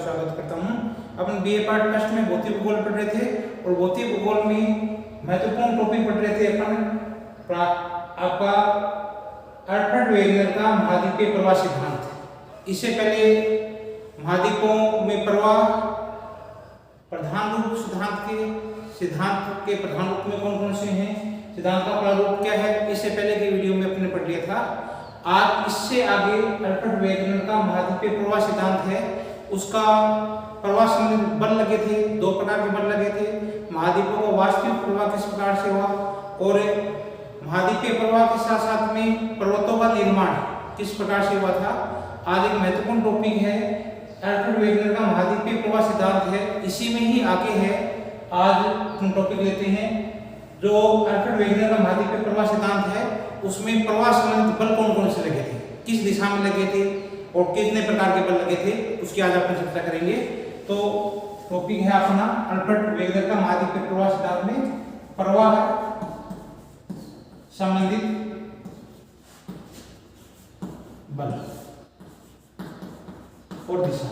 स्वागत करता हूं। अपन बीए पार्ट फर्स्ट में भौतिक भूगोल पढ़ रहे थे और भौतिक भूगोल में महत्वपूर्ण टॉपिक पढ़ रहे थे अपन आपका अल्फ्रेड वेगनर का महाद्वीपीय प्रवाह सिद्धांत। इससे पहले महाद्वीपों में प्रवाह प्रधान रूप सिद्धांत के प्रधान रूप में कौन कौन से हैं, सिद्धांत का प्रारूप क्या है, इससे पहले के वीडियो में अपने पढ़ लिया था। आज इससे आगे अल्फ्रेड वेगनर का महाद्वीपीय प्रवाह सिद्धांत है, उसका प्रवाह संबंधित बल लगे थे, दो प्रकार के बल लगे थे। महाद्वीपों का वास्तविक प्रवाह किस प्रकार से हुआ और महाद्वीपीय प्रवाह के साथ साथ में पर्वतों का निर्माण किस प्रकार से हुआ था। आज एक महत्वपूर्ण टॉपिक है अल्फ्रेड वेगनर का महाद्वीपीय प्रवाह सिद्धांत है, इसी में ही आगे है। आज हम टॉपिक लेते हैं जो अल्फ्रेड वेगनर का महाद्वीपीय प्रवाह सिद्धांत है, उसमें प्रवाह संबंधित बल कौन कौन से लगे थे, किस दिशा में लगे थे और कितने प्रकार के बल लगे थे, उसकी आज अपन चर्चा करेंगे। तो टॉपिक है अपना अल्फ्रेड वेगनर का महाद्वीपीय प्रवाह सिद्धांत में प्रवाह संबंधित बल और दिशा।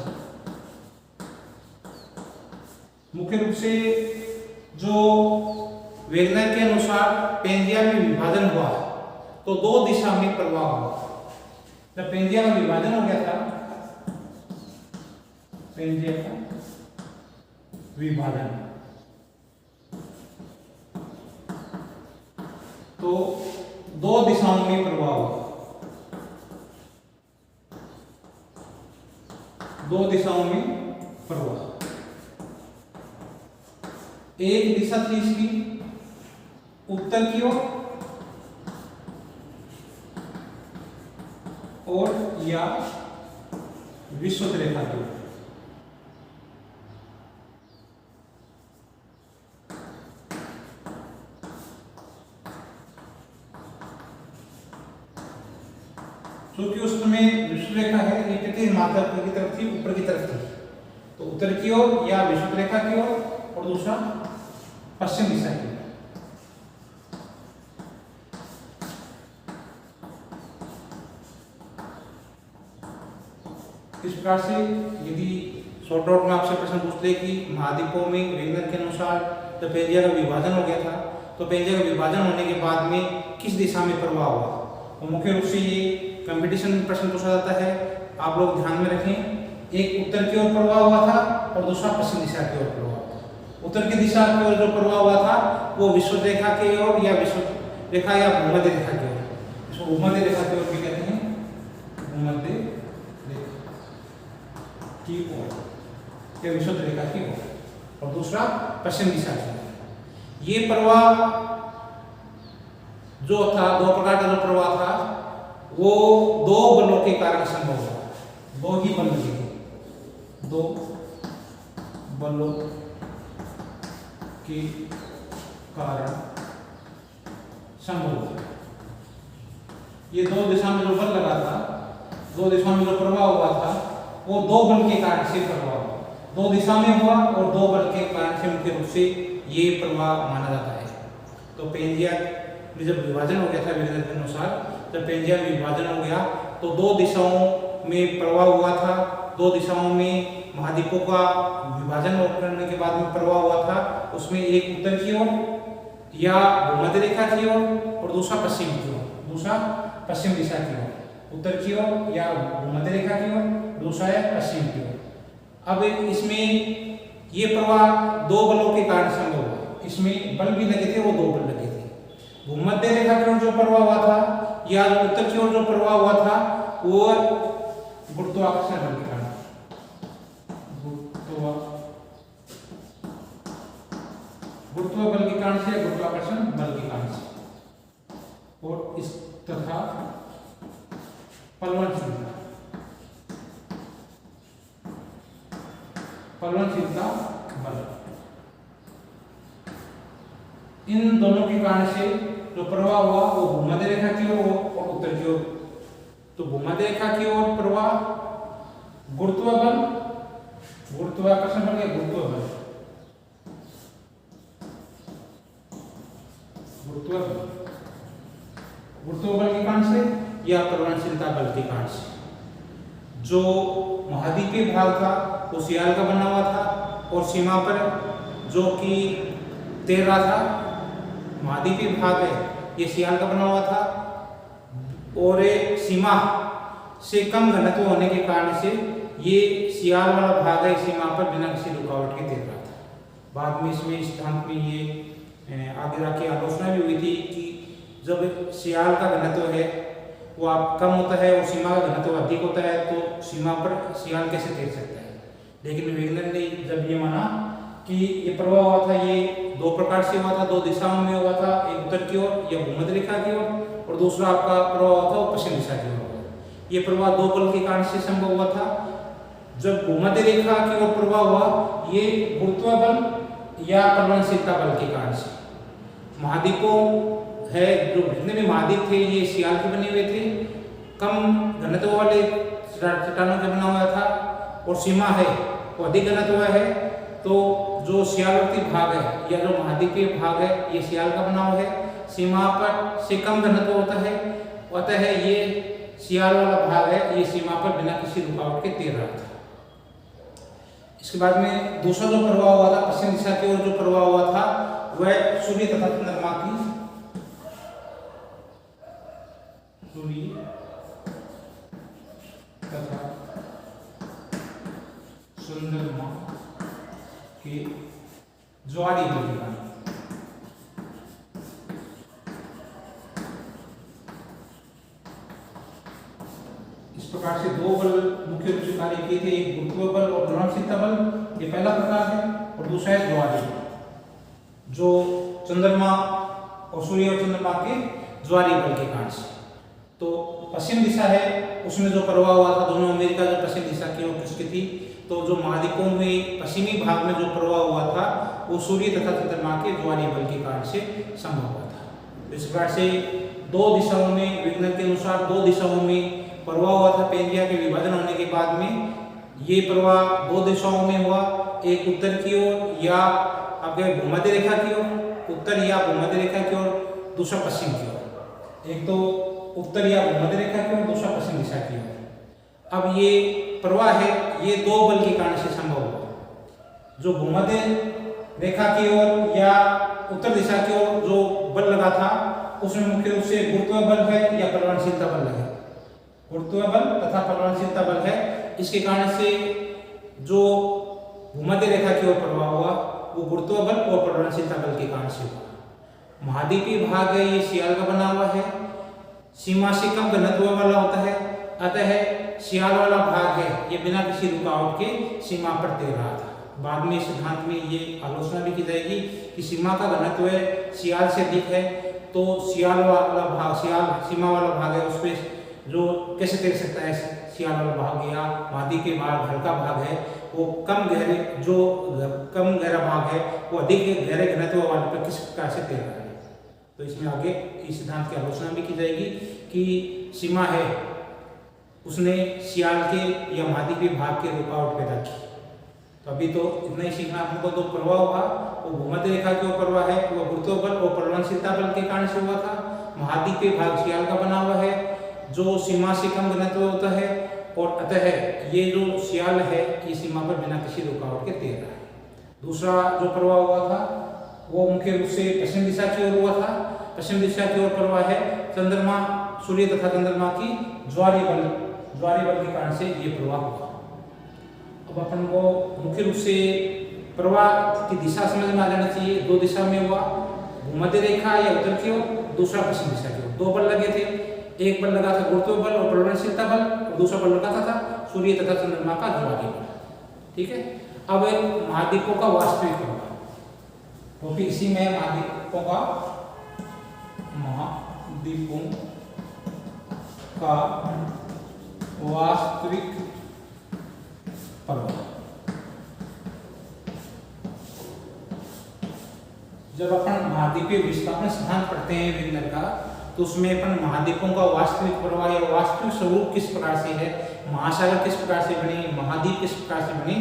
मुख्य रूप से जो वेगनर के अनुसार पेंजिया में विभाजन हुआ तो दो दिशा में प्रवाह हुआ। जब पेंजिया का विभाजन हो गया था, पेंजिया का विभाजन, तो दो दिशाओं में प्रवाह हुआ, दो दिशाओं में प्रवाह। एक दिशा थी इसकी उत्तर की ओर और या विषुवत रेखा की ओर। क्योंकि उसमें विषुवत रेखा है, ये कितनी मात्रा की तरफ थी, ऊपर की तरफ थी, तो उत्तर की ओर या विषुवत रेखा की ओर और दूसरा पश्चिम दिशा की। इस प्रकार से यदि शॉर्ट आउट में आपसे प्रश्न पूछ ले कि महाद्वीपों में वेगनर के अनुसार जब पेंजिया का विभाजन हो गया था तो पेंजिया का विभाजन होने के बाद में किस दिशा में प्रवाह हुआ, तो मुख्य रूप से ये कंपटीशन में प्रश्न पूछा जाता है। आप लोग ध्यान में रखें, एक उत्तर की ओर प्रवाह हुआ था और दूसरा पश्चिम दिशा की ओर प्रवाह हुआ था। उत्तर की दिशा की ओर जो प्रवाह हुआ था वो विषुवत रेखा की ओर या विषुवत रेखा या भूमध्य रेखा की ओर, इसको भूमध्य रेखा की ओर भी कहते हैं, भूमध्य की ओर या विषुवत रेखा की ओर, और दूसरा पश्चिम दिशा की ओर। ये प्रवाह जो था, दो प्रकार का जो प्रवाह था वो दो बलों के कारण संभव हुआ। दो ही बल लगे थे, दो बलों के कारण संभव हुआ। ये दो दिशा में जो बल लगा था, दो दिशा में जो प्रवाह हुआ था वो दो बल के कारण से प्रवाह हुआ, दो दिशा में हुआ और दो बल के कारण से मुख्य रूप से ये प्रवाह माना जाता है। तो पेंजिया में जब विभाजन हो गया था वेगनर के अनुसार, जब पेंजिया में विभाजन हो गया तो दो दिशाओं में प्रवाह हुआ था, दो दिशाओं में महाद्वीपों का विभाजन करने के बाद में प्रवाह हुआ था। उसमें एक उत्तर की ओर या भूमध्य रेखा की ओर और दूसरा पश्चिम की ओर, दूसरा पश्चिम दिशा की ओर, उत्तर की ओर या भूमध्य रेखा की ओर, दूसरा है पश्चिम की ओर। अब इसमें ये प्रवाह दो बलों के कारण संभव हुआ, इसमें बल भी लगे थे, वो दो बल लगे थे। भूमध्य रेखा की ओर जो प्रवाह हुआ था या उत्तर की ओर जो प्रवाह हुआ था वो गुरुत्वाकर्षण बल के कारण, गुरुत्व बल के कारण से, गुरुत्वाकर्षण बल के कारण से, और इस तथा पलवनशीलता, पलवनशीलता बल, इन दोनों के कारण से जो प्रवाह हुआ वो भूमध्य रेखा की ओर और उत्तर की ओर। तो भूमध्य रेखा की ओर प्रवाह गुरुत्व बल, गुरुत्वाकर्षण बल या गुरुत्व बल, गुरुत्व बल के कारण से या पलवनशीलता बल के कारण से। जो महाद्वीपीय भाग था वो सियाल का बना हुआ था और सीमा पर जो कि तैर रहा था, महाद्वीपीय भाग है ये सियाल का बना हुआ था और सीमा से कम घनत्व होने के कारण से ये सियाल वाला भाग है सीमा पर बिना किसी रुकावट के तैर रहा था। बाद में इसमें सिद्धांत में ये आगे जाके आलोचना भी हुई थी कि जब सियाल का घनत्व है वो आप कम होता है और सीमा का घनत्व अधिक होता है तो सीमा पर सियाल कैसे तैर सकता है। लेकिन विज्ञान ने जब ये माना कि ये प्रवाह हुआ था, ये दो प्रकार से हुआ था, दो दिशाओं में हुआ था, एक उत्तर की ओर या भूमध्य रेखा की ओर और दूसरा आपका प्रवाह हुआ था वो पश्चिम दिशा की ओर। ये प्रवाह दो बल के कारण से संभव हुआ था। जब भूमध्य रेखा की ओर प्रवाह हुआ ये गुरुत्व बल या परिवहनशीलता बल के कारण से। महाद्वीपों है जो जितने भी महाद्वीप थे ये सियाल के बने हुए थे, कम घनत्व वाले चट्टानों के बना हुआ था और सीमा है वो अधिक घनत्व है। तो जो सियालवर्ती भाग है या जो महाद्वीपीय भाग है ये सियाल का बना हुआ है, सीमा पर से कम घनत्व होता है, अतः ये सियाल वाला भाग है ये सीमा पर बिना किसी रुकावट के तैर रहा था। इसके बाद में दूसरा जो प्रवाह हुआ था पश्चिम दिशा की ओर जो प्रवाह हुआ था वह सूर्य तथा चंद्रमा की के ज्वारी बल के कारण। इस प्रकार से दो बल मुख्य रूप से कार्य किए थे, एक गुरुत्व बल और परिवहनशीलता बल, ये पहला प्रकार है, और दूसरा है ज्वारी जो चंद्रमा और सूर्य और चंद्रमा के ज्वारी बल के कारण से। तो पश्चिम दिशा है उसमें जो प्रवाह हुआ था, दोनों अमेरिका जो पश्चिम दिशा की ओर खिसकी थी, तो जो महाद्वीपों में पश्चिमी भाग में जो प्रवाह हुआ था वो सूर्य तथा चंद्रमा के ज्वारीय बल के कारण से संभव हुआ था। इस प्रकार से दो दिशाओं में विज्ञान के अनुसार दो दिशाओं में प्रवाह हुआ था। पेंजिया के विभाजन होने के बाद में ये प्रवाह दो दिशाओं में हुआ, एक उत्तर की ओर या आपके भूमध्य रेखा की ओर, उत्तर या भूमध्य रेखा की ओर, दूसरा पश्चिम की ओर। एक तो उत्तर या भूमध्य रेखा की ओर, दूसरा पश्चिम दिशा की ओर। अब ये प्रवाह है ये दो बल के कारण से संभव हुआ। जो भूमध्य रेखा की ओर या उत्तर दिशा की ओर जो बल लगा था उसमें मुख्य रूप से गुरुत्व बल है या परिवहनशीलता बल है। गुरुत्व बल तथा परिवहनशीलता बल है, इसके कारण से जो भूमध्य रेखा की ओर प्रवाह हुआ वो गुरुत्व बल और परिवहनशीलता बल के कारण से हुआ। महाद्वीपीय भाग है ये सियाल का बना हुआ है, सीमा से कम घनत्व वाला होता है, अतः सियाल वाला भाग है ये बिना किसी रुकावट के सीमा पर तैर रहा था। बाद में सिद्धांत में ये आलोचना भी की जाएगी कि सीमा का घनत्व सियाल से अधिक है तो सियाल वाला भाग, सियाल सीमा वाला भाग है उस पर जो कैसे तैर सकता है सियाल वाला भाग या महाद्वीपीय भाग हल्का भाग है वो कम गहरे जो कम गहरा भाग है वो अधिक गहरे घनत्व वाले पर किस प्रकार से तैर रहा है। तो इसमें आगे इस सिद्धांत की आलोचना भी की जाएगी कि सीमा है उसने सियाल के या महाद्वीपीय भाग के रुकावट पैदा की। तो अभी तो इतना ही सीखना आपको। तो प्रवाह हुआ वो भूमध्य रेखा के ऊपर प्रवाह है वो गुरुत्व बल और परिवहनशीलता बल के कारण से हुआ था। महाद्वीपीय भाग सियाल का बना हुआ है जो सीमा से कम घनत्व होता है और अतः ये जो सियाल है ये सीमा पर बिना किसी रुकावट के तैर रहा है। दूसरा जो प्रवाह हुआ था वो मुख्य रूप से पश्चिम दिशा की ओर हुआ था। पश्चिम दिशा की ओर प्रवाह है चंद्रमा, सूर्य तथा चंद्रमा की ज्वारीय बल के कारण से ये प्रवाह हुआ। अब अपन को मुख्य रूप से प्रवाह की दिशा समझ में आ जाना चाहिए। दो दिशा में हुआ, भूमध्य रेखा या उत्तर की ओर, दूसरा पश्चिम दिशा की ओर। दो बल लगे थे, एक बल लगा था गुरुत्व बल और परिवहनशीलता बल और दूसरा बल लगा था सूर्य तथा चंद्रमा का ज्वारीय बल। ठीक है। अब महाद्वीपों का वास्तविक प्रभाव, क्योंकि इसी में महाद्वीपों का वास्तविक प्रभाव। जब अपन महाद्वीपीय विस्थापन सिद्धांत पढ़ते हैं विज्ञान का तो उसमें अपन महाद्वीपों का वास्तविक प्रवाह या वास्तविक स्वरूप किस प्रकार से है, महासागर किस प्रकार से बने, महाद्वीप किस प्रकार से बने,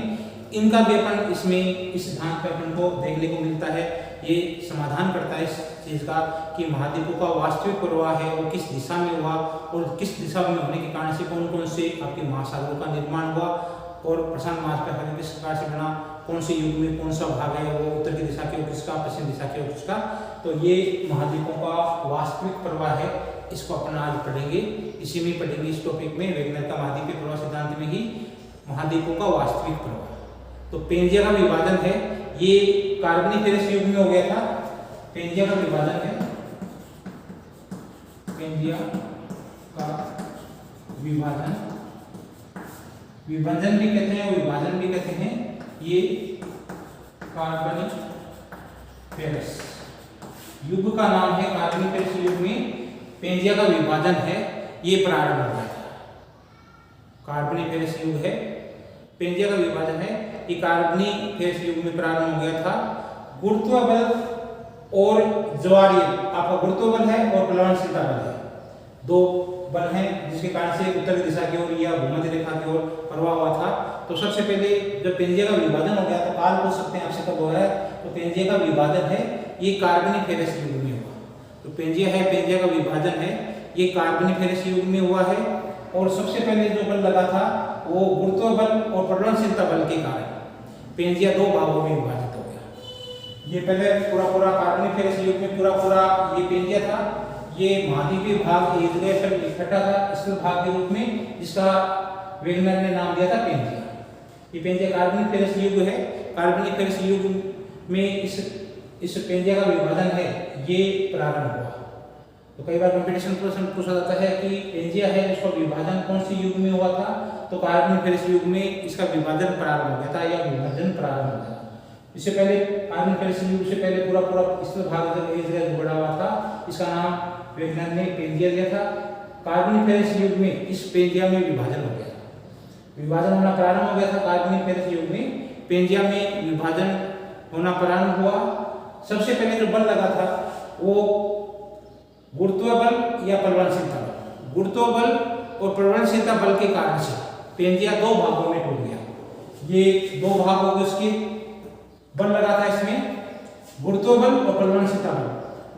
इनका भी अपन इसमें इस सिद्धांत पे अपन को देखने को मिलता है। ये समाधान करता है इस चीज का कि महाद्वीपों का वास्तविक प्रवाह है वो किस दिशा में हुआ और किस दिशा में होने के कारण से कौन कौन से आपके महासागरों का निर्माण हुआ और प्रशांत महासागर किस प्रकार से बना, कौन से युग में कौन सा भाग है वो उत्तर की दिशा की ओर किसका, पश्चिम दिशा की ओर किसका। तो ये महाद्वीपों का वास्तविक प्रवाह है, इसको अपन आज पढ़ेंगे, इसी में पढ़ेंगे इस टॉपिक में, वेगनर का महाद्वीपीय प्रवाह सिद्धांत में ही महाद्वीपों का वास्तविक प्रवाह। तो पेंजिया का विभाजन है, ये कार्बोनिफेरस युग में हो गया था। पेंजिया का विभाजन है, पेंजिया का विभाजन, विभाजन भी कहते हैं और विभाजन भी कहते हैं, ये कार्बोनिफेरस युग का नाम है। कार्बोनिफेरस युग में पेंजिया का विभाजन है, ये प्रारंभ हो गया था। कार्बोनिफेरस युग है, पेंजिया का विभाजन है, ये कार्बोनिफेरस युग में प्रारंभ हो गया था। गुरुत्व बल और ज्वारीय, आपका गुरुत्व बल है और प्लवनशीलता बल है, दो बल हैं जिसके कारण से उत्तर दिशा की ओर या भूमध्य रेखा की ओर प्रवाह हुआ था। तो सबसे पहले जब पेंजिया का विभाजन हो गया तो काल पूछ सकते हैं आपसे कब हुआ है, तो पेंजिया का विभाजन है ये कार्बोनिफेरस युग में हुआ। तो पेंजिया है, पेंजिया का विभाजन है, ये कार्बोनिफेरस युग में हुआ है। और सबसे पहले जो बल लगा था वो गुरुत्व बल और प्लवनशीलता बल के कारण पेंजिया दो भागों में विभाजित हो गया। ये पहले पूरा कार्बोनिफेरस युग में पूरा ये पेंजिया था, ये महाद्वीपीय भाग एक जगह पर इकट्ठा था स्थल भाग के रूप में, जिसका वेगनर ने नाम दिया था पेंजिया। ये पेंजिया कार्बोनिफेरस युग है, कार्बोनिफेरस युग में इस पेंजिया का विभाजन है, ये प्रारंभ हुआ। तो कई बार कंपटीशन प्रश्न पूछा जाता है कि पेंजिया है उसका विभाजन कौन सी युग में हुआ था, तो कार्बोनिफेरस युग में इसका विभाजन प्रारंभ हो गया था या विभाजन प्रारंभ हो गया। इससे पहले कार्बोनिफेरस युग से पहले पूरा स्थल भाग एक जगह जुड़ा हुआ था, इसका नाम वेगनर ने पेंजिया दिया था। कार्बोनिफेरस युग में इस पेंजिया में विभाजन हो गया, विभाजन होना प्रारंभ हो गया था। कार्बोनिफेरस युग में पेंजिया में विभाजन होना प्रारंभ हुआ। सबसे पहले जो बल लगा था वो गुरुत्व बल या प्लवनशीलता बल, गुरुत्व बल और प्लवनशीलता बल के कारण से पेंजिया दो भागों में टूट गया। ये दो भाग हो गए, उसके बल लगा था इसमें गुरुत्व बल और प्लवनशीलता बल,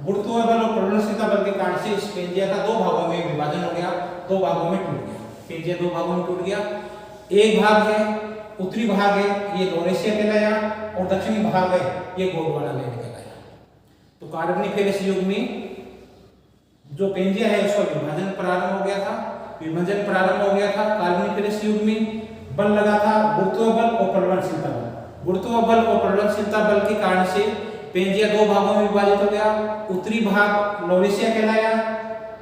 गुरुत्व बल और प्लवनशीलता बल के कारण से इस पेंजिया का दो भागों में विभाजन हो गया, दो भागों में टूट गया। पेंजिया दो भागों में टूट गया। एक भाग है उत्तरी भाग है ये लॉरेशिया कहलाया और दक्षिणी भाग है ये गोंडवाना लैंड कहलाया। तो कार्बोनिफेरस युग में जो पेंजिया है उसका विभाजन प्रारंभ हो गया था, विभाजन प्रारंभ हो गया था। कार्बोनिफेरस युग में बल लगा था गुरुत्व बल और प्लवनशीलता बल, गुरुत्व बल और प्लवनशीलता बल के कारण से पेंजिया दो भागों में विभाजित हो गया। उत्तरी भाग लॉरेशिया कहलाया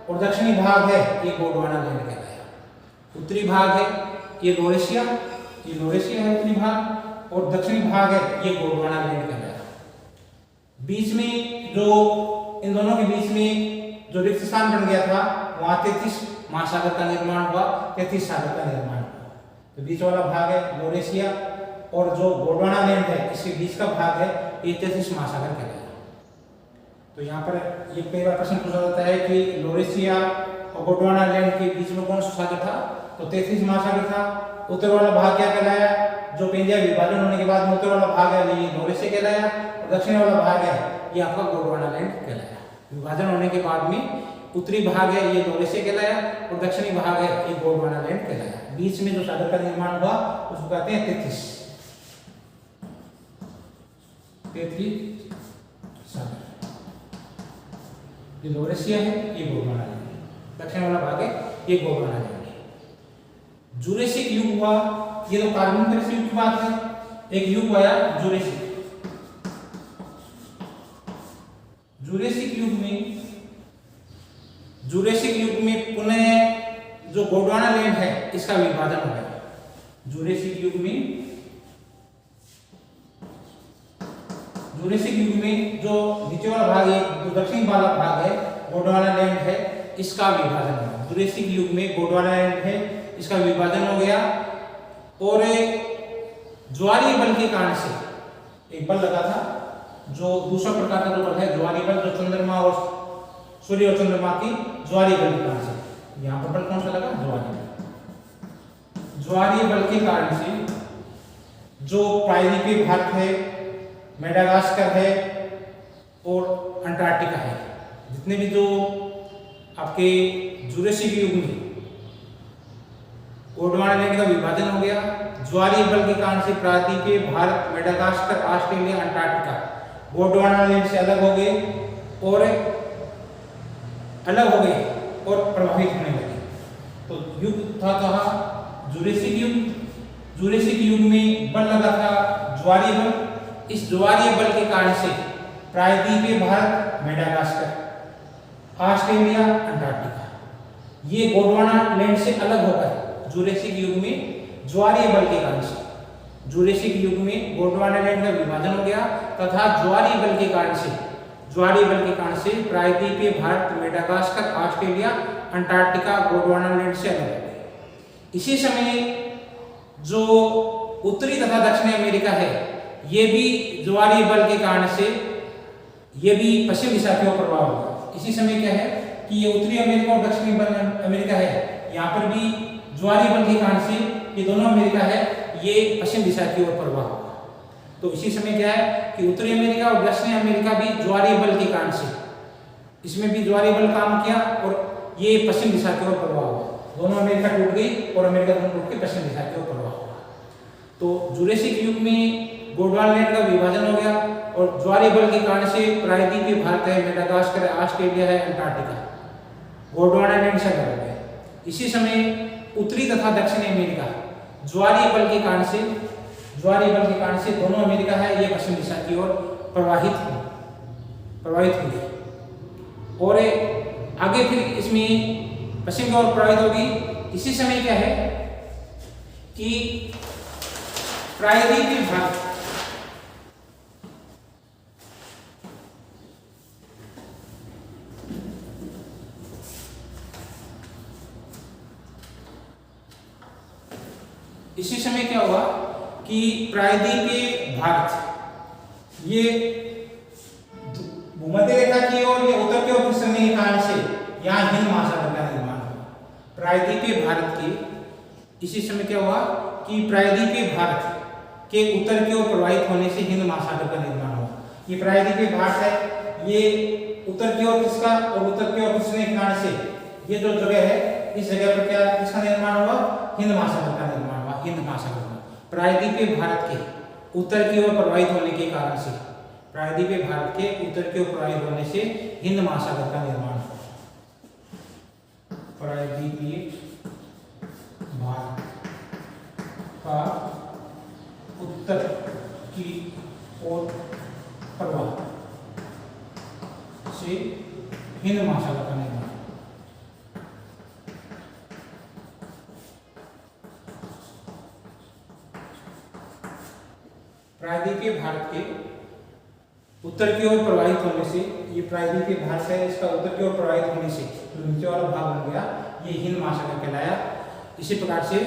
और दक्षिणी भाग है ये गोंडवाना लैंड कहलाया। उत्तरी भाग है ये लॉरेशिया है उत्तरी भाग, और दक्षिणी भाग है ये गोंडवाना लैंड कहलाया। बीच में जो इन दोनों के बीच में जो रिक्त स्थान बन गया था वहां 33 महासागर का निर्माण हुआ, 33 सागर का निर्माण हुआ। तो बीच वाला भाग है लॉरेशिया और जो गोंडवाना लैंड है इसके बीच का भाग है ये 33 महासागर कहलाया। तो यहाँ पर ये कई बार प्रश्न पूछा जाता है कि लॉरेशिया और गोंडवाना लैंड के बीच में कौन सा सागर था, तो 33 महासागर था। उत्तर वाला भाग क्या कहलाया, जो पेंजिया विभाजन होने के बाद में उत्तर वाला भाग है ये लॉरेशिया कहलाया और दक्षिण वाला भाग है ये आपका गोंडवाना लैंड कहलाया। विभाजन होने के बाद में उत्तरी भाग है ये लॉरेशिया कहलाया और दक्षिणी भाग है ये गोंडवाना लैंड कहलाया। बीच में जो सागर का निर्माण हुआ उसको कहते हैं 33 सागर। ये लॉरेशिया है ये गोंडवाना लैंड, दक्षिण वाला भाग है ये गोंडवाना लैंड। जुरेसिक युग हुआ, ये तो कार्बोनिफेरस युग की बात है। एक युग आया जुरेसिक युग में पुनः जो गोंडवाना लैंड है इसका विभाजन हो गया। जुरेसिक युग में जो नीचे वाला भाग है जो दक्षिण वाला भाग है गोंडवाना लैंड है इसका विभाजन हुआ। जुरेसिक युग में गोंडवाना लैंड है इसका विभाजन हो गया। और ज्वारीय बल के कारण से एक बल लगा था, जो दूसरा प्रकार का जो बल है ज्वारीय बल, जो चंद्रमा और सूर्य और चंद्रमा की ज्वारीय बल के कारण से। यहाँ पर बल कौन सा लगा, ज्वारीय बल के कारण से जो प्रायद्वीपीय भारत है, मेडागास्कर है और अंटार्कटिका है, जितने भी जो आपके जुरेसिक युग में गोंडवाना लैंड का विभाजन हो गया, ज्वारीय बल के कारण से प्रायद्वीपीय Bharat, Madagascar, Australia, Antarctica Gondwana land से अलग हो गए और प्रभावित होने लगे। तो युग था कहा जुरेसिक युग। जुरेसिक युग में बल लगा था ज्वारीय बल। इस ज्वारीय बल के कारण से प्रायद्वीपीय भारत, मेडागास्कर, ऑस्ट्रेलिया, अंटार्कटिका ये गोंडवाना लैंड से अलग होकर जुरेसिक युग में ज्वारीय बल के कारण से जुरेसिक युग में गोंडवाना लैंड का विभाजन हो गया तथा ज्वारीय बल के कारण से प्रायद्वीपीय Bharat, Madagascar, Australia, Antarctica Gondwana land से अलग हो गए। इसी समय जो उत्तरी तथा दक्षिणी अमेरिका है ये भी ज्वारीय बल के कारण से ये भी पश्चिम दिशा की ओर प्रभाव होगा। इसी समय क्या है कि ये उत्तरी अमेरिका और दक्षिणी अमेरिका है, यहाँ पर भी ज्वारीय बल के कारण से ये दोनों अमेरिका है ये पश्चिम दिशा की ओर प्रभाव होगा। तो इसी समय क्या है कि उत्तरी अमेरिका और दक्षिणी अमेरिका भी ज्वारीय बल के कारण से इसमें भी ज्वारीय बल काम किया और ये पश्चिम दिशा की ओर प्रभाव हुआ। दोनों अमेरिका टूट गई और अमेरिका दोनों टूट के पश्चिम दिशा की ओर प्रभाव हुआ। तो जुरेसिक युग में गोंडवाना लैंड का विभाजन हो गया और ज्वारीय बल के कारण से प्रायद्वीपीय भारत है, मेडागास्कर है, ऑस्ट्रेलिया है, अंटार्कटिका गोंडवाना लैंड से अलग हो गए। इसी समय उत्तरी तथा दक्षिणी अमेरिका ज्वारीय बल के कारण से दोनों अमेरिका है ये पश्चिम दिशा की ओर प्रवाहित हुई और आगे फिर इसमें पश्चिम की ओर प्रवाहित होगी। इसी समय क्या है कि प्रायद्वीपीय भारत इसी समय क्या हुआ कि प्रायद्वीपीय भारत ये भूमध्य रेखा की ओर या उत्तर की ओर खिसकने के कारण से यहाँ हिंद महासागर का निर्माण हुआ। प्रायद्वीपीय भारत के इसी समय क्या हुआ कि प्रायद्वीपीय भारत के उत्तर की ओर प्रवाहित होने से हिंद महासागर का निर्माण हुआ। ये प्रायद्वीपीय भारत है ये उत्तर की ओर खिसका और उत्तर की ओर खिसकने के कारण से ये जो जगह है इस जगह पर क्या किसका निर्माण हुआ? हिंद महासागर का निर्माण हुआ। हिंद महासागर में प्रायद्वीपीय भारत के उत्तर की ओर प्रवाहित होने के कारण से प्रायद्वीपीय भारत के उत्तर की ओर प्रवाहित होने से हिंद महासागर का निर्माण हुआ। प्रायद्वीपीय भारत का उत्तर की ओर प्रवाह से हिंद महासागर का निर्माण। प्रायद्वीपीय भारत के उत्तर की ओर प्रवाहित होने से ये प्रायद्वीपीय भारत है इसका उत्तर की ओर प्रवाहित होने से जो नीचे वाला भाग बन गया ये हिंद महासागर कहलाया। इसी प्रकार से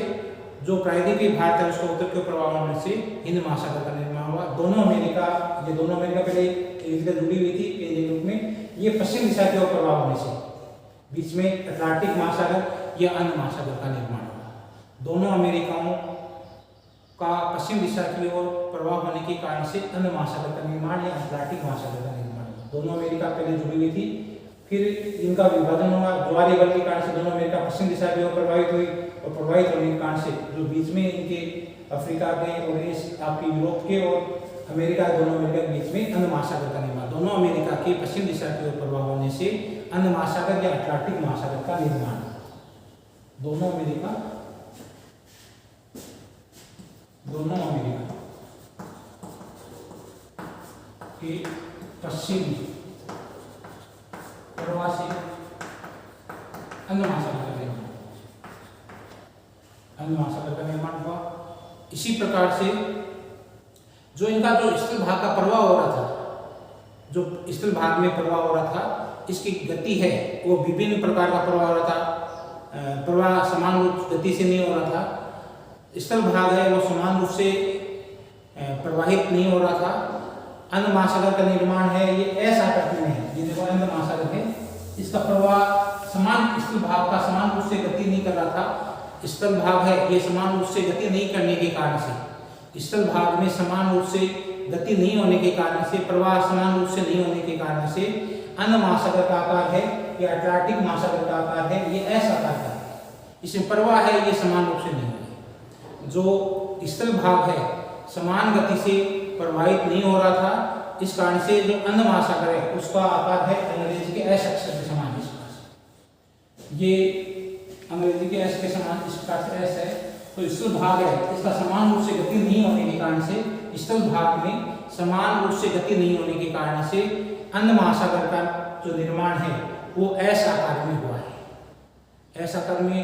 जो प्रायद्वीपीय भारत है उसका उत्तर की ओर प्रवाह होने से हिंद महासागर का निर्माण हुआ। दोनों अमेरिका पहले एक जगह जुड़ी हुई थी के रूप में ये पश्चिम दिशा की ओर प्रवाह होने से बीच में अटलांटिक महासागर या अन्य महासागर का निर्माण हुआ। दोनों अमेरिकाओं का पश्चिम दिशा की ओर प्रवाह होने के कारण से अन्य महासागर का निर्माण या अटलांटिक महासागर का निर्माण हुआ। दोनों अमेरिका पहले जुड़ी हुई थी फिर इनका विभाजन हुआ। ज्वारीय बल के कारण से दोनों अमेरिका पश्चिम दिशा की ओर प्रभावित हुई और प्रभावित होने के कारण से जो बीच में इनके अफ्रीका के और आपकी यूरोप के और अमेरिका दोनों अमेरिका के बीच में अन्य महासागर का निर्माण। दोनों अमेरिका के पश्चिम दिशा की ओर प्रभाव होने से अन्य महासागर या अटलांटिक महासागर का निर्माण। दोनों अमेरिका के पश्चिम प्रवाह से अन्य महासागर का निर्माण हुआ। इसी प्रकार से जो इनका जो स्थल भाग का प्रवाह हो रहा था इसकी गति है वो विभिन्न प्रकार का प्रवाह हो रहा था। प्रवाह समान रूप गति से नहीं हो रहा था। स्थल भाग है वो समान रूप से प्रवाहित नहीं हो रहा था। अन्य महासागर का निर्माण है ये ऐसा आकृति में है। ये देखो अन्य महासागर है इसका प्रवाह समान स्थल भाग का समान रूप से गति नहीं कर रहा था। स्थल भाग है ये समान रूप से गति नहीं करने के कारण से स्थल भाग में समान रूप से गति नहीं होने के कारण से प्रवाह समान रूप से नहीं होने के कारण से अन्य महासागर का आकार है या अटलांटिक महासागर का आकार है ये ऐसा आकार का है। इसमें प्रवाह है ये समान रूप से नहीं है। जो स्थल भाग है समान गति से प्रवाहित नहीं हो रहा था। इस कारण से जो अंध महासागर है उसका आकार है अंग्रेजी के एस अक्षर के समान। इस प्रकार से ये अंग्रेजी के एस के समान इस प्रकार से एस है। तो स्थल भाग है इसका समान रूप से गति नहीं होने के कारण से, स्थल भाग में समान रूप से गति नहीं होने के कारण से अंध महासागर का जो निर्माण है वो एस आकार में हुआ है। एस आकार में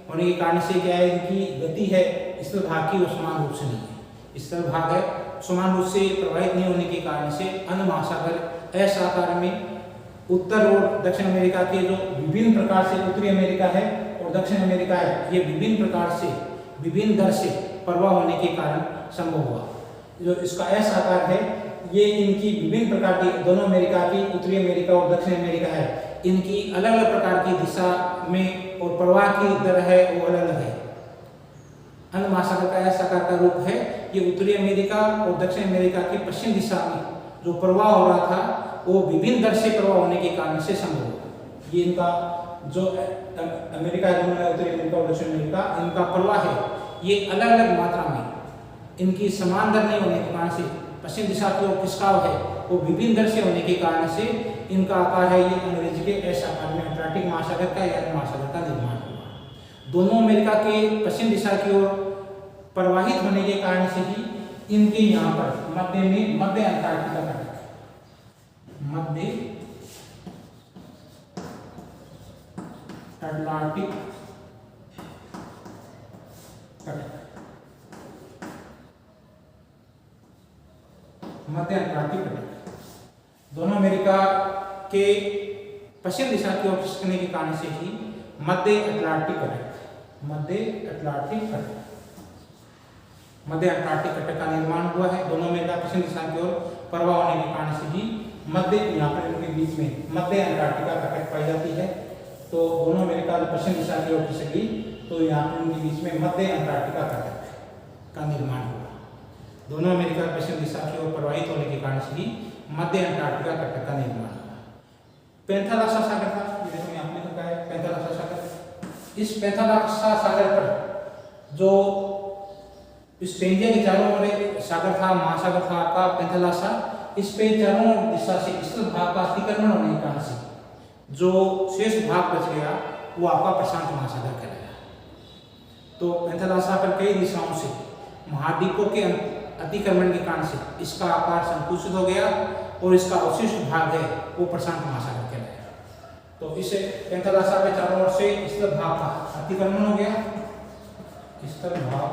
होने के कारण से क्या है, इनकी गति है स्थल भाग की वो समान रूप से नहीं है। स्थल भाग है समान रूप से प्रवाहित नहीं होने के कारण से अंध महासागर एस आकार में उत्तर और दक्षिण अमेरिका के जो विभिन्न प्रकार से, उत्तरी अमेरिका है और दक्षिण अमेरिका है, ये विभिन्न प्रकार से विभिन्न दर से प्रवाह होने के कारण संभव हुआ। जो इसका एस आकार है ये इनकी विभिन्न प्रकार की, दोनों अमेरिका की, उत्तरी अमेरिका और दक्षिण अमेरिका है, इनकी अलग अलग प्रकार की दिशा में और प्रवाह की दर है वो अलग अलग है। अंध महासागर का एस आकार का रूप है ये उत्तरी अमेरिका और दक्षिण अमेरिका की पश्चिम दिशा में जो प्रवाह हो रहा था वो विभिन्न दर से प्रवाह होने के कारण से संभव हुआ। ये इनका जो अमेरिका है, उत्तरी अमेरिका और दक्षिण अमेरिका, इनका प्रवाह है ये अलग अलग मात्रा में, इनकी समान दर नहीं होने के कारण से पश्चिम दिशा की ओर खिसकाव है वो विभिन्न दर से होने के कारण से इनका आकार है ये अंग्रेजी के एस आकार में अटलांटिक महासागर का या महासागर का निर्माण हुआ। दोनों अमेरिका के पश्चिम दिशा की ओर प्रवाहित होने के कारण से ही इनके यहाँ पर मध्य में मध्य अंटार्कटिका घटक, मध्य अटलांटिक घटक, मध्य अंटार्कटिक घटक दोनों अमेरिका के पश्चिम दिशा की ओर खिसकने के कारण से ही मध्य अटलांटिक घटक, मध्य अटलांटिक घटक, मध्य अंटार्कटिक घटक का निर्माण हुआ है। दोनों अमेरिका पश्चिम दिशा की ओर प्रवाह होने के कारण से ही मध्य, यहाँ पर इनके बीच में मध्य अंटार्कटिका घटक पाई जाती है। तो दोनों अमेरिका पश्चिम दिशा की ओर खिसकी तो यहाँ पर इनके बीच में मध्य अंटार्कटिका घटक का निर्माण हुआ। दोनों अमेरिका पश्चिम दिशा की ओर प्रवाहित होने के कारण से ही मध्य अंटार्कटिका घटक का निर्माण हुआ। पेंथालासा सागर था, जैसे आपने लिखा है पेंथालासा सागर। इस पेंथालासा सागर पर जो स्पेनिया के चारों ओर सागर था, महासागर था आपका पेंथालासा, इस पे चारों दिशा से स्थल भाग का अतिक्रमण होने के कारण से जो शेष भाग बच गया वो आपका प्रशांत महासागर कहलाया। तो पेंथालासा पर कई दिशाओं से महाद्वीपों के अतिक्रमण के कारण से इसका आकार संकुचित हो गया और इसका अवशिष्ट भाग है वो प्रशांत महासागर कहलाया। तो इस पेंथालासा पे चारों ओर से स्थल भाग का अतिक्रमण हो गया, स्थल भाग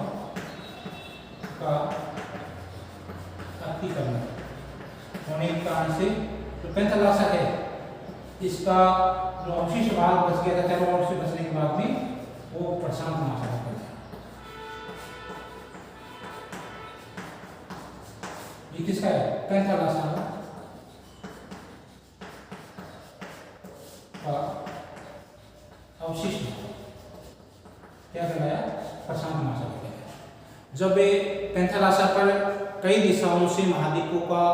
का अतिक्रमण होने के कारण से जो पेंथालासा है इसका जो अवशिष्ट भाग बच गया था चारों ओर से बचने के बाद में वो प्रशांत महासागर बन गया। ये किसका है? पेंथालासा का अवशिष्ट क्या कहलाया? प्रशांत महासागर कहलाया। जब पेंथालासा पर कई दिशाओं से महाद्वीपों का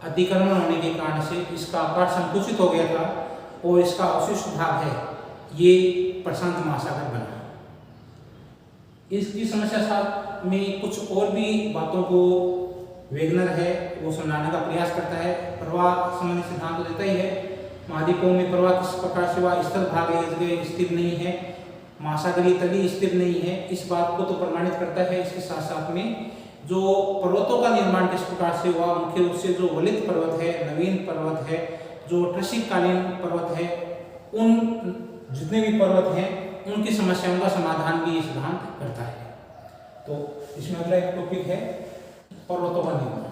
अतिक्रमण होने के कारण से इसका आकार संकुचित हो गया था और इसका अवशिष्ट भाग है ये प्रशांत महासागर बना। इसकी समस्या साथ में कुछ और भी बातों को वेगनर है वो समझाने का प्रयास करता है। प्रवाह संबंधी सिद्धांत तो देता ही है, महाद्वीपों में प्रवाह किस प्रकार से हुआ, स्थल भाग एक जगह स्थिर नहीं है, महासागरीय तली स्थिर नहीं है, इस बात को तो प्रमाणित करता है। इसके साथ साथ में जो पर्वतों का निर्माण किस प्रकार से हुआ, मुख्य रूप से जो वलित पर्वत है, नवीन पर्वत है, जो ट्रैसिकालीन पर्वत है, उन जितने भी पर्वत हैं उनकी समस्याओं का समाधान भी ये सिद्धांत करता है। तो इसमें अगला एक टॉपिक है पर्वतों का निर्माण।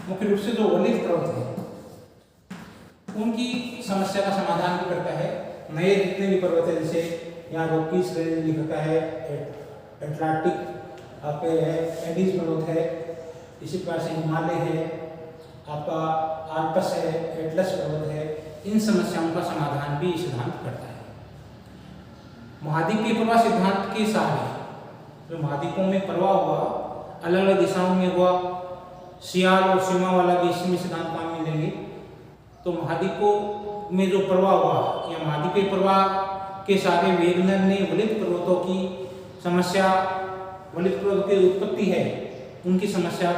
मुख्य रूप से जो वलित पर्वत है उनकी समस्या का समाधान भी करता है। नए जितने भी पर्वत है, जैसे यहाँ रॉकीज लिखा है, अटलांटिक आपके है, एंडीज पर्वत है, इसी प्रकार से हिमालय है, आपका आल्प्स है, एटलस पर्वत है, इन समस्याओं का समाधान भी सिद्धांत करता है। महाद्वीपीय प्रवाह सिद्धांत के सहारे जो महाद्वीपों में प्रवाह हुआ अलग अलग दिशाओं में हुआ, सियाल और सीमा वाला भी इसमें सिद्धांत काम मिलेंगे। तो महाद्वीपों में जो प्रवाह हुआ या महाद्वीपीय प्रवाह के सारे वेगनर ने वलित पर्वतों की समस्या, वलित पर्वतों की उत्पत्ति है उनकी समस्या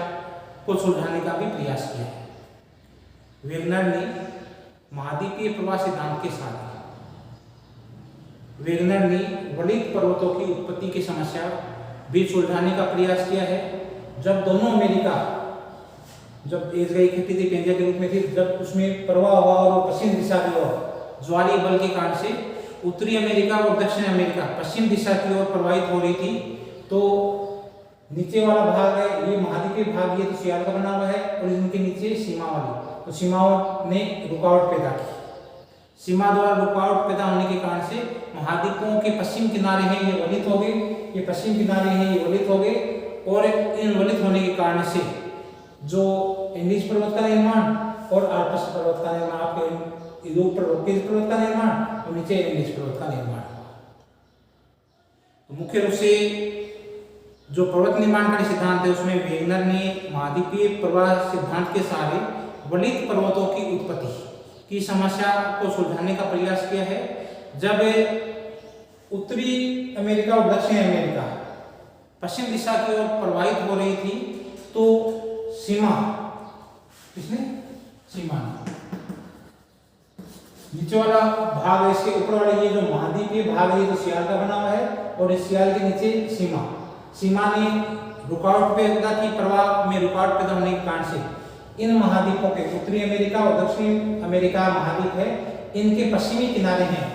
को सुलझाने का भी प्रयास किया है। वेगनर ने महाद्वीपीय प्रवाह सिद्धांत के साथ वेगनर ने वलित पर्वतों की उत्पत्ति की समस्या भी सुलझाने का प्रयास किया है। जब दोनों अमेरिका, जब एशिया इकट्ठी थी पेंजिया के रूप में थी, जब उसमें प्रवाह हुआ और वो पश्चिम दिशा की ओर ज्वारीय बल के कारण से उत्तरी अमेरिका और दक्षिण अमेरिका पश्चिम दिशा की ओर प्रवाहित हो रही थी, तो नीचे वाला भाग है ये महाद्वीपीय भाग, ये तो सियाल का बना हुआ है, और इनके नीचे सीमा वाली, तो सीमाओं ने रुकावट पैदा की। सीमा द्वारा रुकावट पैदा होने के कारण से महाद्वीपों के पश्चिम किनारे हैं ये वलित हो गए, ये पश्चिम किनारे हैं ये वलित हो गए, और इन वलित होने के कारण से जो एंडीज पर्वत का निर्माण और आल्प्स पर्वत का निर्माण, आपके ऊपर रोकीज पर्वत का निर्माण और नीचे एंडीज पर्वत का निर्माण। तो मुख्य रूप से जो पर्वत निर्माण का सिद्धांत है उसमें वेगनर ने महाद्वीपीय प्रवाह सिद्धांत के सहारे वलित पर्वतों की उत्पत्ति की समस्या को सुलझाने का प्रयास किया है। जब उत्तरी अमेरिका और दक्षिण अमेरिका पश्चिम दिशा की ओर प्रवाहित हो रही थी, तो सीमा किसने? सीमा ने। नीचे वाला भाग है, इसके ऊपर वाला ये जो महाद्वीपीय भाग है ये तो सियाल का बना हुआ है, और इस सियाल के नीचे सीमा ने रुकावट पैदा की, प्रवाह में रुकावट पैदा होने के कारण से इन महाद्वीपों के, उत्तरी अमेरिका और दक्षिण अमेरिका महाद्वीप है, इनके पश्चिमी किनारे हैं,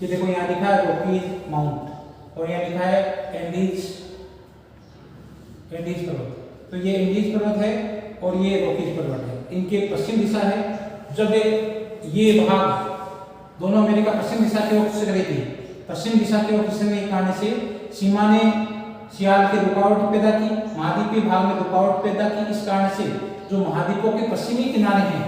ये देखो यहाँ लिखा है रॉकीज माउंट और यहाँ लिखा है एंडीज पर्वत, तो ये एंडीज पर्वत है और ये रॉकीज पर्वत है, इनके पश्चिम दिशा है। जब ये भाग दोनों अमेरिका पश्चिम दिशा की ओर खिसक रही थी, पश्चिम दिशा की ओर खिसकने के कारण से सीमा ने सियाल की रुकावट पैदा की, महाद्वीपीय भाग में रुकावट पैदा की। इस कारण से जो महाद्वीपों के पश्चिमी किनारे हैं,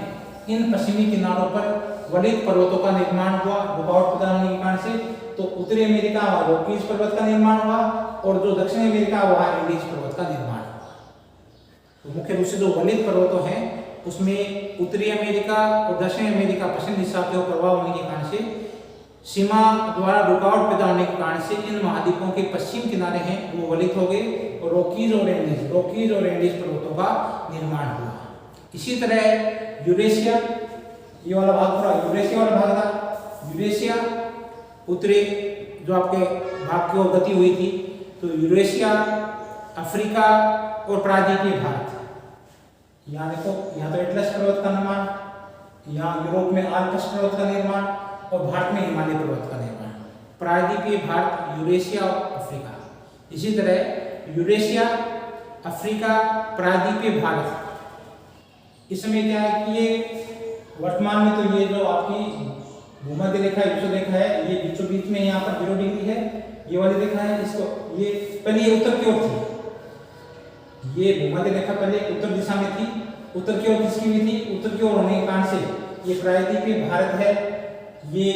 इन पश्चिमी किनारों पर वलित पर्वतों का निर्माण हुआ रुकावट पैदा होने के कारण से। तो उत्तरी अमेरिका वहाँ रॉकीज पर्वत का निर्माण हुआ और जो दक्षिण अमेरिका वहाँ एंडीज पर्वत का निर्माण हुआ। तो मुख्य रूप से जो वलित पर्वतों हैं उसमें उत्तरी अमेरिका और दक्षिण अमेरिका पश्चिम दिशा के ओर प्रभाव होने के कारण से सीमा द्वारा रुकावट पैदा होने के कारण से इन महाद्वीपों के पश्चिम किनारे हैं वो वलित हो गए और रॉकीज और एंडीज पर्वतों का निर्माण हुआ। इसी तरह यूरेशिया, ये वाला भाग पूरा यूरेशिया वाला भाग था, यूरेशिया उत्तरी जो आपके भाग की ओर गति हुई थी, तो यूरेशिया, अफ्रीका और प्रायद्वीपीय भारत। यहाँ देखो, यहाँ तो एटलस पर्वत का निर्माण, यहाँ यूरोप में आल्प्स पर्वत का निर्माण और भारत में हिमालय पर्वत का निर्माण। प्रायद्वीपीय भारत, यूरेशिया और अफ्रीका। इसी तरह यूरेशिया, अफ्रीका, प्रायद्वीपीय भारत, इसमें क्या है कि ये वर्तमान में तो ये जो आपकी भूमध्य रेखा रेखा है ये बीचों बीच में यहाँ पर 0 डिग्री है, ये वाली रेखा है, इसको ये पहले ये उत्तर की ओर थी, ये भूमध्य रेखा पहले उत्तर दिशा में थी, उत्तर की ओर खिसकी हुई थी। उत्तर की ओर होने के कारण से ये प्रायद्वीपीय भारत है, ये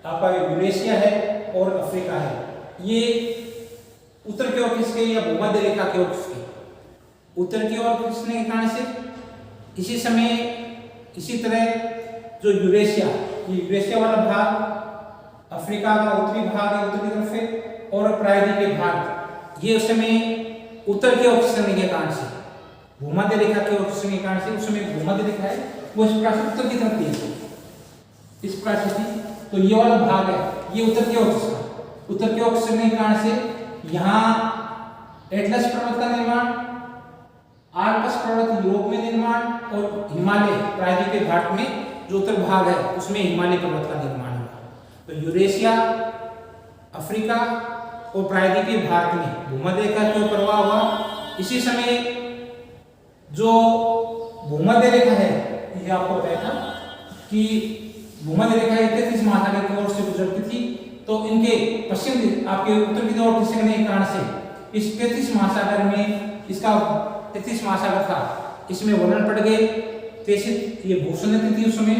आपका यूरेशिया है और अफ्रीका है, ये उत्तर की ओर खिसके या भूमध्य रेखा की ओर खिसके। उत्तर की ओर खिसकने के कारण से इसी समय इसी तरह जो यूरेशिया वाला भाग अफ्रीका का उत्तरी भाग है, उत्तरी तरफ है, और प्रायद्वीपीय भाग ये उस समय उत्तर की ओर खिसकने के कारण से भूमध्य रेखा की ओर खिसकने के कारण से उस समय भूमध्य रेखा है वो इस प्रकार से उत्तर की तरफ थी, इस प्रकार से थी। तो ये वाला भाग है ये उत्तर की ओर खिसका, उत्तर की ओर खिसकने के कारण से यहाँ एटलस पर्वत का निर्माण, आल्प्स पर्वत यूरोप में निर्माण और हिमालय प्रायद्वीपीय भारत में जो उत्तर भाग है उसमें हिमालय पर्वत का निर्माण हुआ। तो यूरेशिया, अफ्रीका और प्रायद्वीपीय भारत में भूमध्य रेखा की ओर प्रवाह हुआ। इसी समय जो भूमध्य रेखा है ये आपको बताया था कि भूमध्य रेखा 33 महासागर की ओर से गुजरती थी, तो इनके पश्चिम आपके उत्तर की ओर खिसकने के कारण से इस 33 महासागर में इसका 33 महासागर था, इसमें वर्णन पड़ गए। 33 ये भूषण नदी थी उस समय,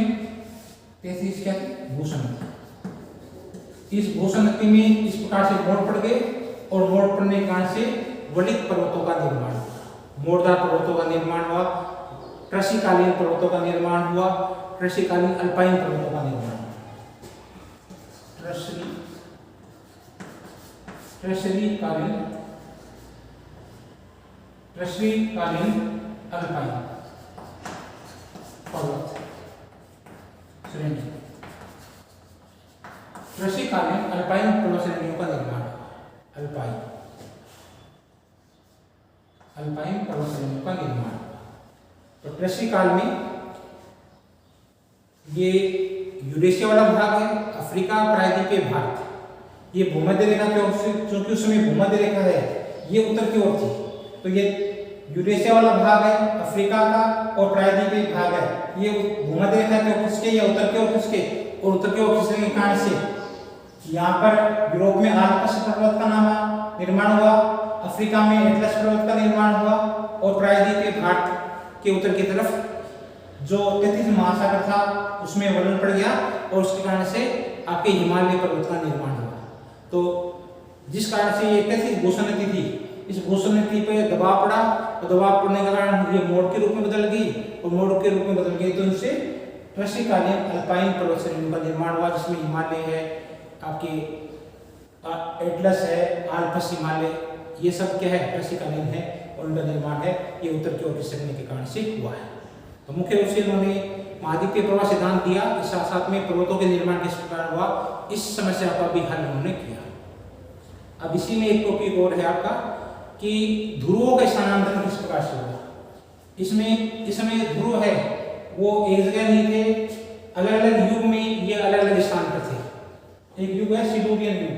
33 क्या थी? भूषण नदी। इस भूषण नदी में इस प्रकार से मोड़ पड़ गए और मोड़ पड़ने के कारण से वलित पर्वतों का निर्माण हुआ, मोड़दार पर्वतों का निर्माण हुआ, कृषिकालीन पर्वतों का निर्माण हुआ, कृषिकालीन अल्पाइन पर्वतों का निर्माण हुआ। ट्रेशरीकालीन अल्पाइन पर्वत श्रेणी, ट्रेशरीकालीन अल्पाइन पर्वत श्रेणियों का निर्माण, अल्पाइन पर्वत श्रेणियों का निर्माण। तो ट्रेशरी काल में ये यूरेशिया वाला भाग है, अफ्रीका, प्रायद्वीपीय भारत, ये भूमध्य रेखा के ओर से, क्योंकि उस समय भूमध्य रेखा है ये उत्तर की ओर थी, तो ये यूरेशिया वाला भाग है अफ्रीका का और प्रायद्वीपीय भाग है, ये भूमध्य रेखा के ओर खिसके या उत्तर की ओर खिसके, और उत्तर की ओर खिसकने के कारण से यहाँ पर यूरोप में आल्प्स पर्वत का निर्माण हुआ, अफ्रीका में एटलस पर्वत का निर्माण हुआ, और प्रायद्वीपीय भारत के उत्तर की तरफ जो तैतीस महासागर था उसमें वलन पड़ गया, और उसके कारण से आपके हिमालय पर्वत का निर्माण हुआ। तो जिस कारण से ये तैतीस भूषण नदी थी, इस भूषण नदी पे दबाव पड़ा, और दबाव पड़ने के कारण ये मोड़ के रूप में बदल गई, और मोड़ के रूप में बदल गई तो इनसे ट्रेशरीकालीन अल्पाइन पर्वत श्रेणियों का निर्माण हुआ, जिसमें हिमालय है, आपके एटलस है, आल्प्स हिमालय, ये सब क्या है ट्रेशरीकालीन है, और उनका निर्माण है ये उत्तर की ओर खिसकने के कारण से हुआ है। तो मुख्य रूप से उन्होंने महाद्वीपीय प्रवाह सिद्धांत दिया, इस साथ साथ में पर्वतों के निर्माण किस प्रकार हुआ इस समस्या का भी हल उन्होंने किया। अब इसी में एक टॉपिक और है आपका कि ध्रुवों का स्थानांतरण किस प्रकार से हुआ। इसमें ध्रुव है वो एक जगह नहीं थे, अलग अलग युग में ये अलग अलग स्थान पर थे। एक युग है सिलूरियन युग,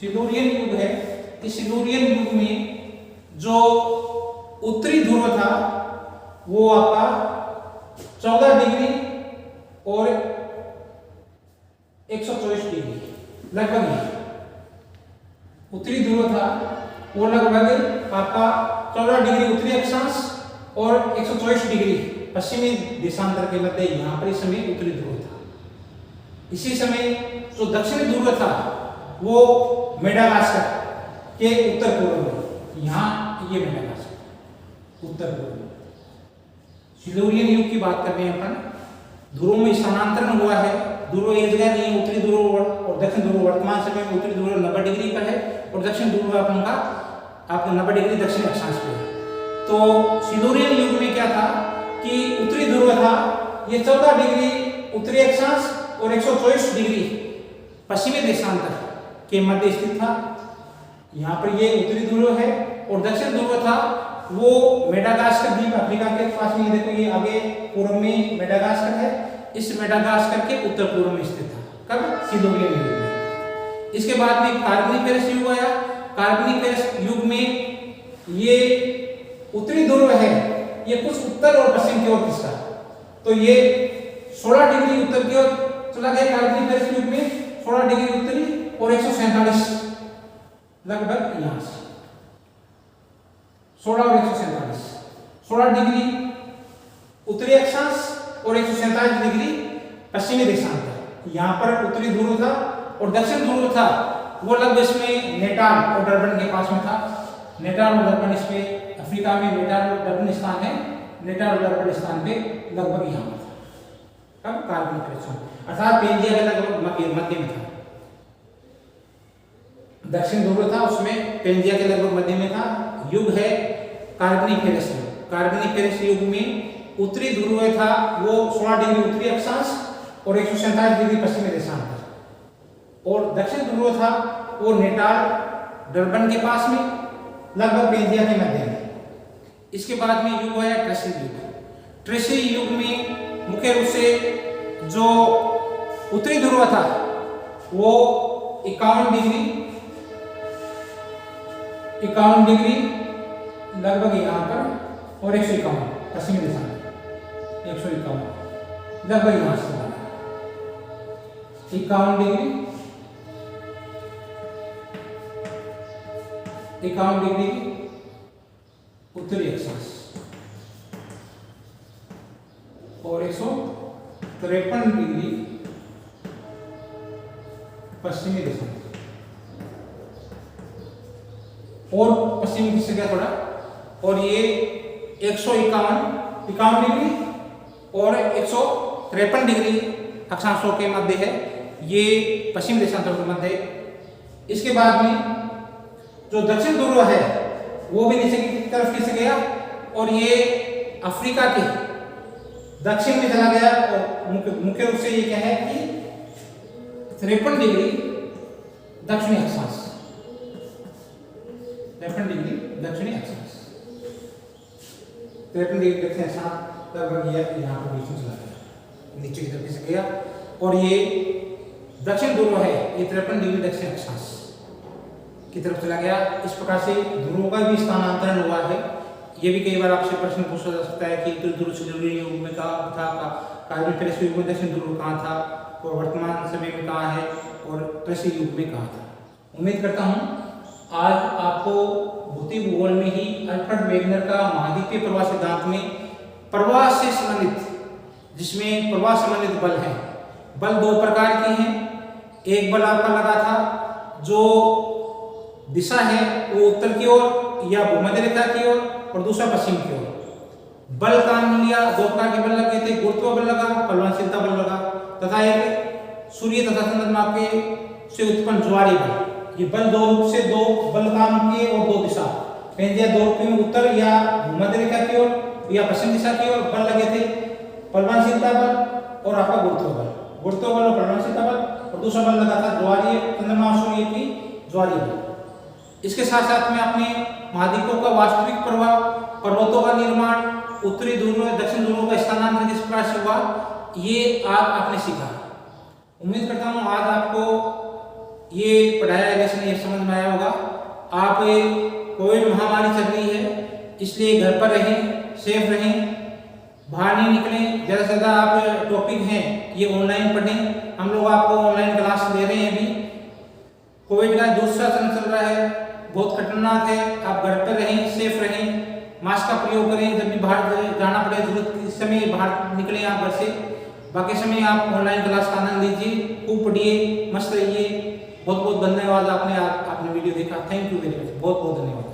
सिलूरियन युग है। इस सिलूरियन युग में जो उत्तरी ध्रुव था वो आपका 14 डिग्री और 124 डिग्री लगभग, उत्तरी ध्रुव था वो लगभग आपका 14 डिग्री उत्तरी अक्षांश और 124 डिग्री पश्चिमी देशांतर के मध्य यहाँ पर इस समय उत्तरी ध्रुव था। इसी समय जो दक्षिणी ध्रुव था वो मेडागास्कर के उत्तर पूर्व में, यहाँ ये मेडागास्कर उत्तर पूर्व में। सिलूरियन युग की बात कर रहे हैं अपन, ध्रुवों में स्थानांतरण हुआ है, ध्रुव एक जगह नहीं, उत्तरी ध्रुव और दक्षिण ध्रुव वर्तमान समय में उत्तरी ध्रुव 90 डिग्री पर है और दक्षिण ध्रुव अपन का आपको 90 डिग्री दक्षिण अक्षांश पे है। तो सिलूरियन युग में क्या था कि उत्तरी ध्रुव था ये 14 डिग्री उत्तरी अक्षांश और 124 डिग्री पश्चिमी देशांतर के मध्य स्थित था। यहाँ पर ये उत्तरी ध्रुव है, और दक्षिण ध्रुव था वो मेडागास्कर द्वीप अफ्रीका के पास में, देखो ये आगे पूर्व में मेडागास्कर है, इस मेडागास्कर के उत्तर पूर्व में स्थित था। कब? सिलूरियन युग में। इसके बाद में कार्बोनिफेरस युग आया। कार्बोनिफेरस युग में ये उत्तरी ध्रुव है ये कुछ उत्तर और पश्चिम की ओर खिसका, तो ये 16 डिग्री उत्तर की ओर चला गया कार्बोनिफेरस युग में, 16 डिग्री उत्तरी और 147 लगभग यहाँ से 16 और 147, 16 डिग्री उत्तरी अक्षांश और 147 डिग्री पश्चिमी देशांतर। यहाँ पर उत्तरी ध्रुव था, और दक्षिण ध्रुव था वो लगभग इसमें नेटाल और डरबन के पास में था। नेटाल और डरबन इसमें अफ्रीका में नेटाल और डरबन स्थान है, नेटाल और डरबन स्थान पे लगभग यहाँ पर था। कब? कार्बोनिफेरस अर्थात पेंजिया के लगभग मध्य में था। दक्षिण ध्रुव था उसमें पेंजिया के लगभग मध्य में था। युग है कार्बोनिफेरस युग। कार्बोनिफेरस युग में उत्तरी ध्रुव था वो 16 डिग्री उत्तरी अक्षांश और 147 डिग्री पश्चिमी देशांतर, और दक्षिण ध्रुव था वो नेटाल डरबन के पास में लगभग पेंजिया के मध्य में। इसके बाद में युग है ट्रेशरी युग। ट्रेशरी युग में मुख्य रूप से जो उत्तरी ध्रुव था वो 51 डिग्री लगभग यहाँ पर, और 151 पश्चिमी देशांतर 151 लगभग यहाँ से 51 डिग्री उत्तरी अक्षांश और 153 डिग्री पश्चिमी देशांतर, और पश्चिमी दिशा क्या थोड़ा, और ये 151 डिग्री और 153 डिग्री अक्षांशों के मध्य है। ये पश्चिम देशांतर के मध्य है। इसके बाद में जो दक्षिण ध्रुव है वो भी नीचे की तरफ खिसक गया और ये अफ्रीका के दक्षिण में चला गया। और मुख्य रूप से ये क्या है कि 53 डिग्री दक्षिणी अक्षांश, 53 डिग्री दक्षिणी अक्षांश, 53 डिग्री दक्षिणी अक्षांश लगभग यहाँ पर बीच में चला गया, नीचे की तरफ खिसक गया। और ये दक्षिण ध्रुव है, ये 53 डिग्री दक्षिण अक्षांश की तरफ चला गया। इस प्रकार से ध्रुवों का भी स्थानांतरण हुआ है। ये भी कई बार आपसे प्रश्न पूछा जा सकता है कि ध्रुव से युग में कहाँ था, कार्बन प्रेस युग में दक्षिण ध्रुव कहाँ था और वर्तमान समय में कहाँ है और कृषि युग में कहाँ था। उम्मीद करता हूँ आज आपको भौतिक भूगोल में ही अल्फ्रेड वेगनर का महाद्वीपीय प्रवाह सिद्धांत में प्रवाह से संबंधित, जिसमें प्रवाह संबंधित बल है, बल दो प्रकार के हैं। एक बल आपका लगा था जो दिशा है वो उत्तर की ओर या भूमध्य रेखा की ओर और दूसरा पश्चिम की ओर। बल काम लिया, दो प्रकार के बल लगे थे, गुरुत्व बल लगा, बलवानशीलता बल लगा तथा एक सूर्य तथा चंद्रमा के से उत्पन्न ज्वारीय बल। ये बल दो रूप से दो बल काम किए और दो दिशा, दो रूप में उत्तर या भूमध्य रेखा की ओर या पश्चिम दिशा की ओर बल लगे थे, बलवानशीलता बल और आपका गुरुत्व बल, गुरुत्व बल और बलवानशीलता बल। और दूसरा बल लगा था ज्वारीय, चंद्रमा सूर्य की ज्वारीय बल। इसके साथ साथ में अपने महाद्वीपों का वास्तविक प्रवाह, पर्वतों का निर्माण, उत्तरी ध्रुव में दक्षिण ध्रुव का स्थानांतरण किस प्रकार से हुआ, ये आज आपने सीखा। उम्मीद करता हूँ आज आपको ये पढ़ाया लेसन ये समझ में आया होगा। आप कोविड महामारी चल रही है, इसलिए घर पर रहें, सेफ रहें, बाहर नहीं निकलें। ज़्यादा से ज़्यादा आप टॉपिक हैं ये ऑनलाइन पढ़ें। हम लोग आपको ऑनलाइन क्लास दे रहे हैं। अभी कोविड का दूसरा चल रहा है, बहुत खतरनाक है। आप घर पर रहें, सेफ रहें, मास्क का प्रयोग करें। जब भी बाहर जाना पड़े जरूरत के समय बाहर निकलें आप घर से। बाकी समय आप ऑनलाइन क्लास का आनंद लीजिए, खूब पढ़िए, मस्त रहिए। बहुत बहुत धन्यवाद आपने वीडियो देखा। थैंक यू वेरी मच, बहुत बहुत धन्यवाद।